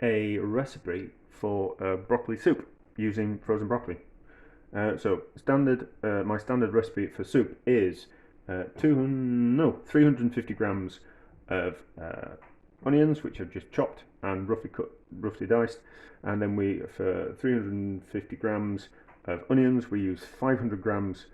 a recipe for broccoli soup using frozen broccoli. So my standard recipe for soup is 350 grams of onions, which I've just chopped and roughly diced, and then for 350 grams of onions, we use 500 grams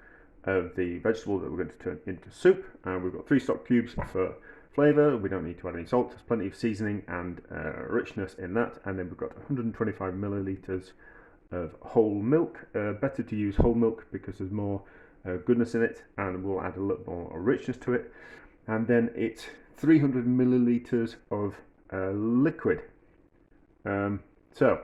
of the vegetable that we're going to turn into soup. We've got 3 stock cubes for flavour. We don't need to add any salt. There's plenty of seasoning and richness in that. And then we've got 125 millilitres of whole milk. Better to use whole milk because there's more goodness in it, and we'll add a little more richness to it. And then it's 300 millilitres of liquid. So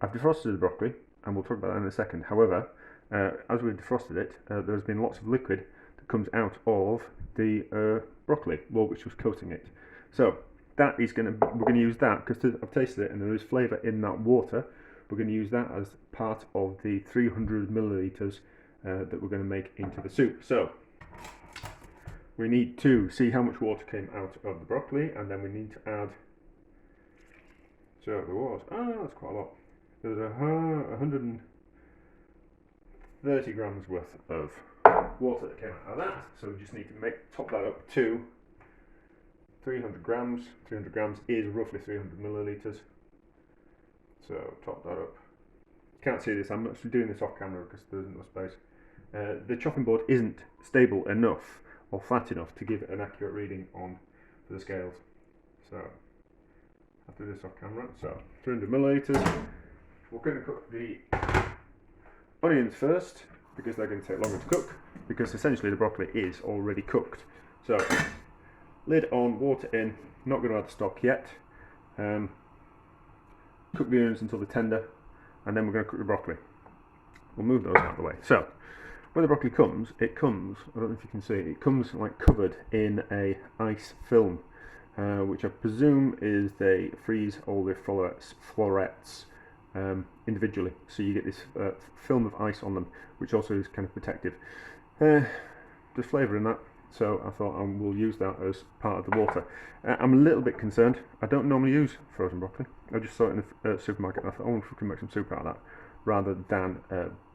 I've defrosted the broccoli, and we'll talk about that in a second. However, as we've defrosted it, there's been lots of liquid that comes out of the broccoli, which was coating it. So that is we're going to use that because I've tasted it and there is flavour in that water. We're going to use that as part of the 300 millilitres that we're going to make into the soup. So we need to see how much water came out of the broccoli, and then we need to add. So there was, that's quite a lot. There was 130 grams worth of water that came out of that. So we just need to top that up to 300 grams. 300 grams is roughly 300 millilitres. So top that up. Can't see this, I'm actually doing this off camera because there isn't enough space. The chopping board isn't stable enough or flat enough to give an accurate reading for the scales. So I have to do this off camera. So 300 millilitres. We're going to cook the onions first because they're going to take longer to cook, because essentially the broccoli is already cooked. So lid on, water in, not going to add the stock yet. Cook the onions until they're tender, and then we're going to cook the broccoli. We'll move those out of the way. So when the broccoli comes, I don't know if you can see, it comes like covered in a ice film, which I presume is they freeze all the florets individually, so you get this film of ice on them, which also is kind of protective. There's flavour in that, so I thought we'll use that as part of the water. I'm a little bit concerned. I don't normally use frozen broccoli. I just saw it in the supermarket and I thought, if we can make some soup out of that, rather than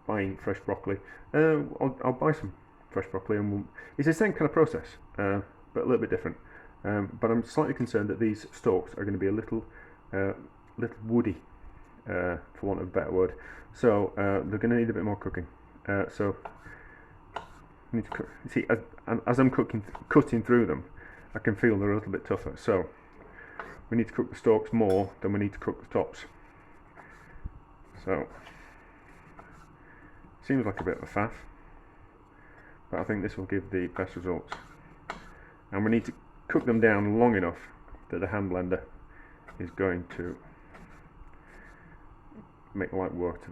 buying fresh broccoli. I'll buy some fresh broccoli, and it's the same kind of process, but a little bit different. But I'm slightly concerned that these stalks are going to be a little woody, for want of a better word. So they're going to need a bit more cooking. So I need to cook. See, as I'm cutting through them, I can feel they're a little bit tougher. So we need to cook the stalks more than we need to cook the tops. So seems like a bit of a faff, but I think this will give the best results. And we need to cook them down long enough that the hand blender is going to make light work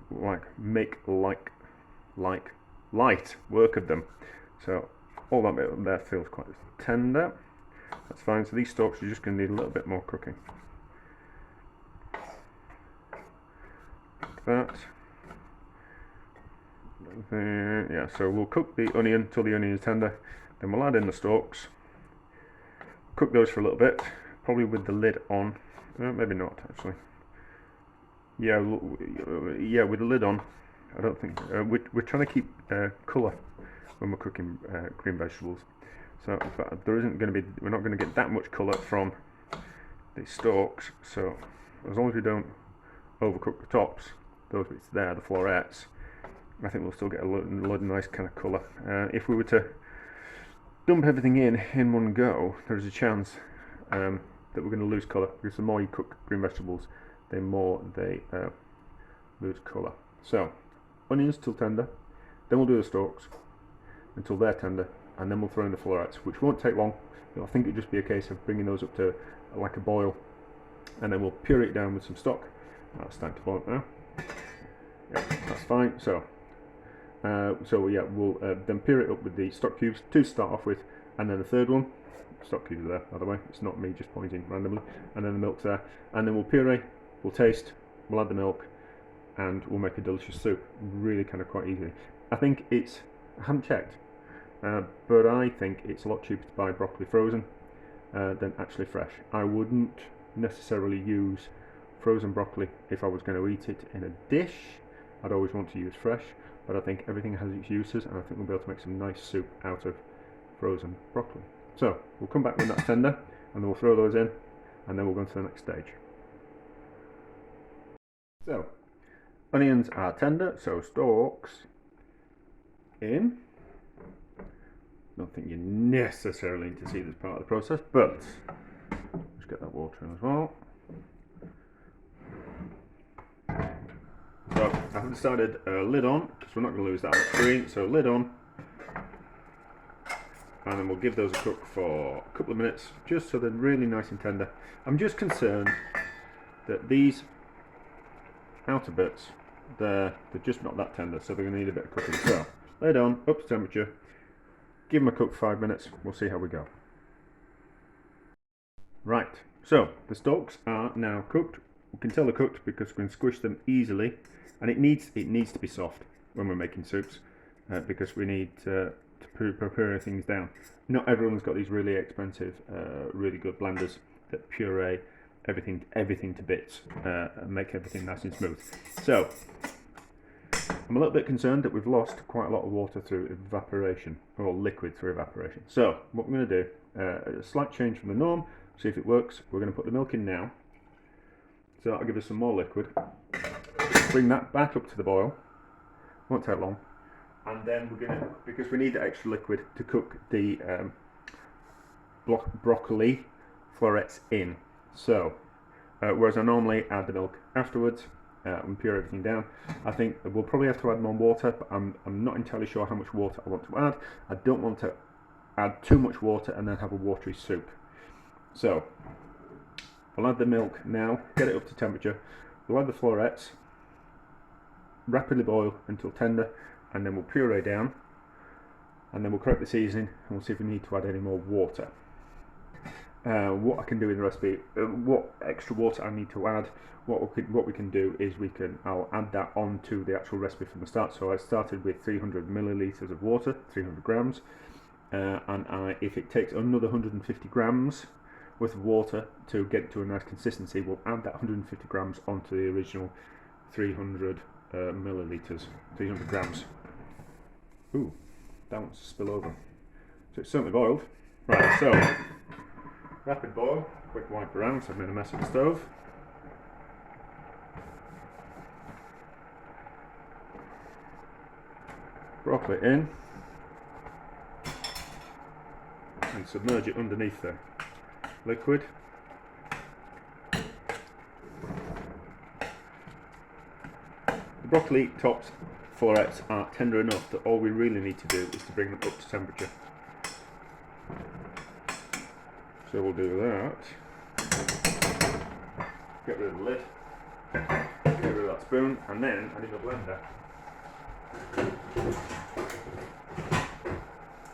of them. So all that bit up there feels quite tender. That's fine. So these stalks are just going to need a little bit more cooking. Like that. Yeah, so we'll cook the onion till the onion is tender, then we'll add in the stalks, cook those for a little bit, probably with the lid on. Maybe not actually. Yeah, with the lid on. I don't think we're trying to keep colour when we're cooking green vegetables. So in fact, we're not going to get that much colour from the stalks. So as long as we don't overcook the tops, those bits there, the florets, I think we'll still get a lot of nice kind of colour. If we were to dump everything in one go, there's a chance that we're going to lose colour, because the more you cook green vegetables, the more they lose colour. So onions till tender, then we'll do the stalks until they're tender, and then we'll throw in the florets, which won't take long. I think it'll just be a case of bringing those up to like a boil, and then we'll puree it down with some stock. That's starting to boil up now. Yeah, that's fine. So yeah, we'll then puree it up with the stock cubes, 2 to start off with, and then the third one. Stock cubes are there, by the way. It's not me just pointing randomly. And then the milk's there, and then we'll puree. We'll taste. We'll add the milk, and we'll make a delicious soup. Really, kind of quite easily. I haven't checked, but I think it's a lot cheaper to buy broccoli frozen than actually fresh. I wouldn't necessarily use frozen broccoli, if I was going to eat it in a dish, I'd always want to use fresh, but I think everything has its uses, and I think we'll be able to make some nice soup out of frozen broccoli. So we'll come back when that's tender, and then we'll throw those in, and then we'll go on to the next stage. So onions are tender, so stalks in. Don't think you necessarily need to see this part of the process, but let's get that water in as well. So I've decided lid on, because we're not going to lose that much green, so lid on, and then we'll give those a cook for a couple of minutes, just so they're really nice and tender. I'm just concerned that these outer bits, they're just not that tender, so they're going to need a bit of cooking. So lid on, up to temperature, give them a cook for 5 minutes, we'll see how we go. Right, so the stalks are now cooked. We can tell they're cooked because we can squish them easily, and it needs to be soft when we're making soups, because we need to prepare things down. Not everyone's got these really expensive, really good blenders that puree everything to bits and make everything nice and smooth. So I'm a little bit concerned that we've lost quite a lot of water through evaporation, or liquid through evaporation. So what we're going to do, a slight change from the norm, see if it works. We're going to put the milk in now, so that'll give us some more liquid. Bring that back up to the boil, won't take long, and then we're going to, because we need the extra liquid to cook the broccoli florets in. So whereas I normally add the milk afterwards and pure everything down, I think we'll probably have to add more water, but I'm not entirely sure how much water I want to add. I don't want to add too much water and then have a watery soup. So we'll add the milk now, get it up to temperature, we'll add the florets, rapidly boil until tender, and then we'll puree down, and then we'll correct the seasoning, and we'll see if we need to add any more water. What I can do in the recipe, what extra water I need to add, what we can do is I'll add that onto the actual recipe from the start. So I started with 300 millilitres of water, 300 grams, and if it takes another 150 grams worth of water to get to a nice consistency, we'll add that 150 grams onto the original 300 millilitres, 300 grams. Ooh, that wants to spill over. So it's certainly boiled. Right, so rapid boil, quick wipe around, so I've made a mess of the stove. Broccoli in, and submerge it underneath the liquid. The broccoli tops florets are tender enough that all we really need to do is to bring them up to temperature. So we'll do that. Get rid of the lid, get rid of that spoon, and then I need a blender,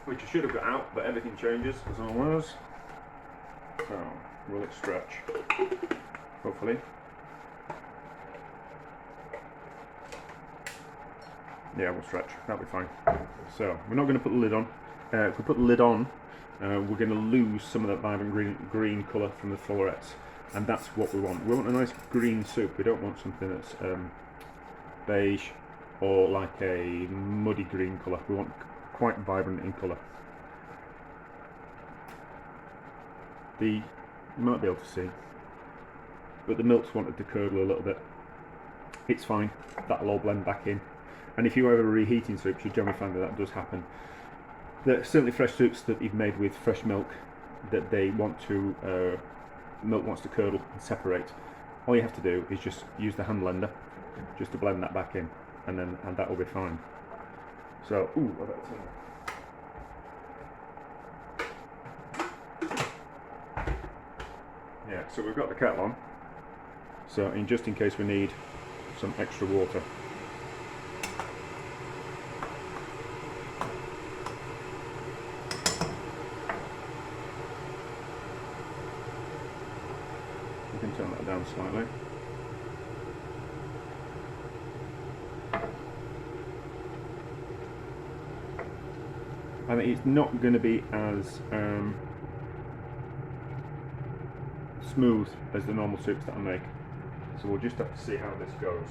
which I should have got out, but everything changes as always. So will it stretch? Hopefully. Yeah, we'll stretch. That'll be fine. So we're not going to put the lid on. If we put the lid on, we're going to lose some of that vibrant green colour from the florets, and that's what we want. We want a nice green soup. We don't want something that's beige or like a muddy green colour. We want quite vibrant in colour. You might be able to see, but the milk's wanted to curdle a little bit. It's fine. That'll all blend back in. And if you're ever reheating soups, you generally find that does happen. There are certainly fresh soups that you've made with fresh milk that milk wants to curdle and separate. All you have to do is just use the hand blender just to blend that back in, and that will be fine. So, ooh, I better turn that. Yeah, so we've got the kettle on, so just in case we need some extra water. We can turn that down slightly. I think it's not going to be as smooth as the normal soups that I make, So we'll just have to see how this goes.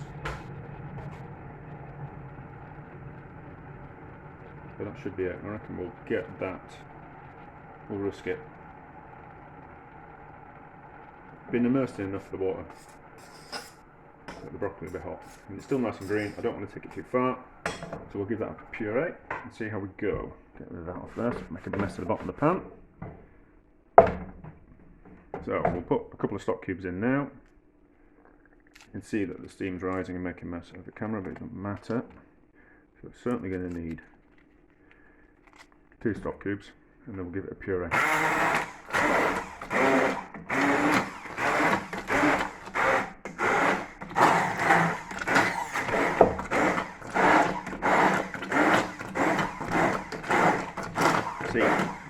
But that should be it. I reckon we'll get that. We'll risk it. Been immersed in enough of the water. Let the broccoli a bit hot. And it's still nice and green. I don't want to take it too far. So we'll give that a puree and see how we go. Get rid of that off there, so make a mess of the bottom of the pan. So we'll put a couple of stock cubes in now. You can see that the steam's rising and making a mess of the camera, but it doesn't matter. So we're certainly going to need 2 stock cubes, and then we'll give it a puree.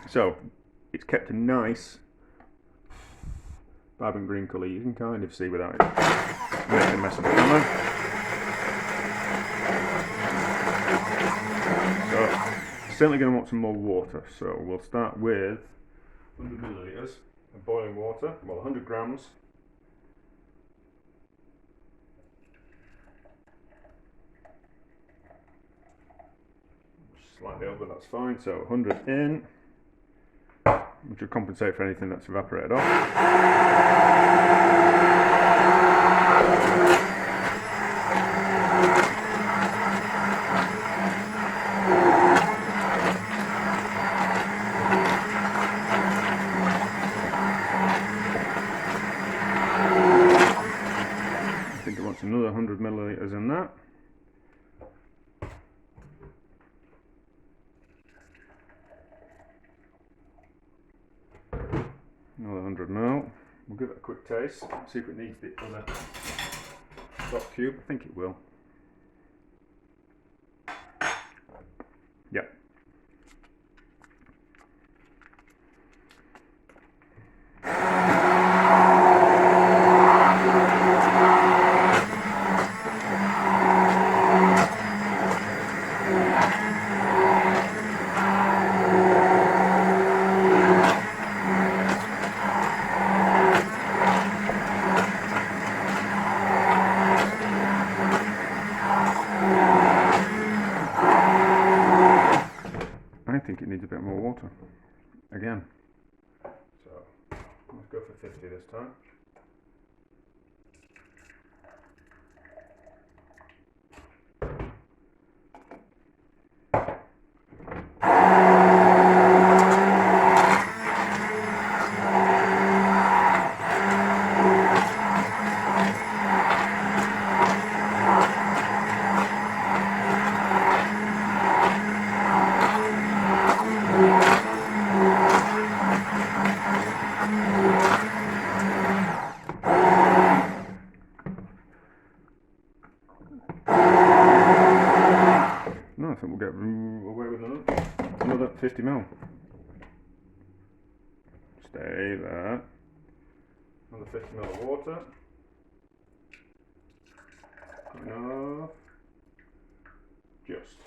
So it's kept a nice vibrant green colour. You can kind of see without it making a mess of the camera. So certainly going to want some more water. So we'll start with 100 millilitres of boiling water, well 100 grams. Slightly over, that's fine. So 100 in. Which will compensate for anything that's evaporated off. I think it wants another 100 millilitres in that. Another 100 ml. We'll give it a quick taste, see if it needs the other stock cube. I think it will. Yep. I think it needs a bit more water again. So let's go for 50 this time. No, I think we'll get away with another 50 ml. Stay there. Another 50 ml of water. Enough. Just.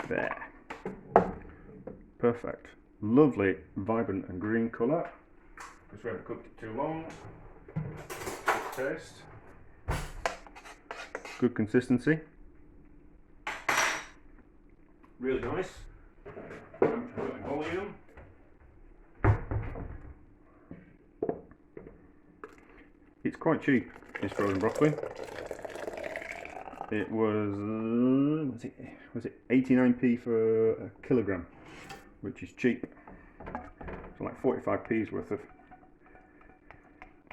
There. Perfect. Lovely, vibrant and green colour. Because we haven't cooked it too long. Good taste. Good consistency. Really nice. Volume. It's quite cheap, this frozen broccoli. It was it 89p for a kilogram, which is cheap. So like 45p's worth of.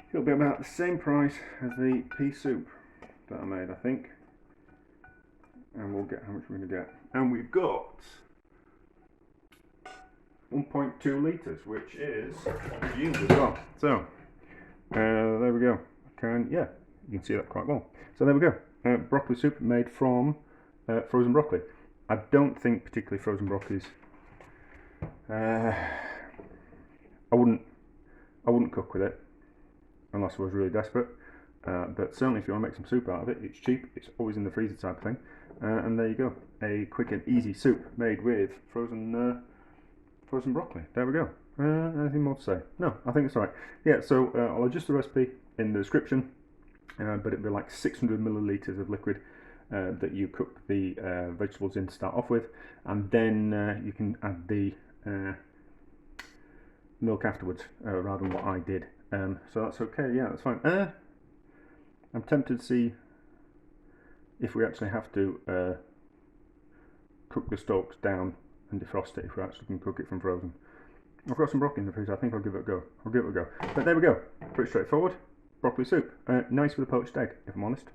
It'll be about the same price as the pea soup that I made, I think. And we'll get how much we're going to get. And we've got 1.2 litres, which is huge as well. So there we go. Yeah, you can see that quite well. So there we go. Broccoli soup made from frozen broccoli. I don't think particularly frozen broccoli's. I I wouldn't cook with it unless I was really desperate. But certainly if you want to make some soup out of it, it's cheap, it's always in the freezer type of thing. And there you go, a quick and easy soup made with frozen broccoli. There we go. Anything more to say? No, I think it's alright. Yeah, so I'll adjust the recipe in the description, but it'll be like 600 millilitres of liquid that you cook the vegetables in to start off with, and then you can add the milk afterwards, rather than what I did. So that's okay, yeah, that's fine. I'm tempted to see if we actually have to cook the stalks down and defrost it, if we actually can cook it from frozen. I've got some broccoli in the freezer, I think I'll give it a go. But there we go, pretty straightforward. Broccoli soup, nice with a poached egg, if I'm honest.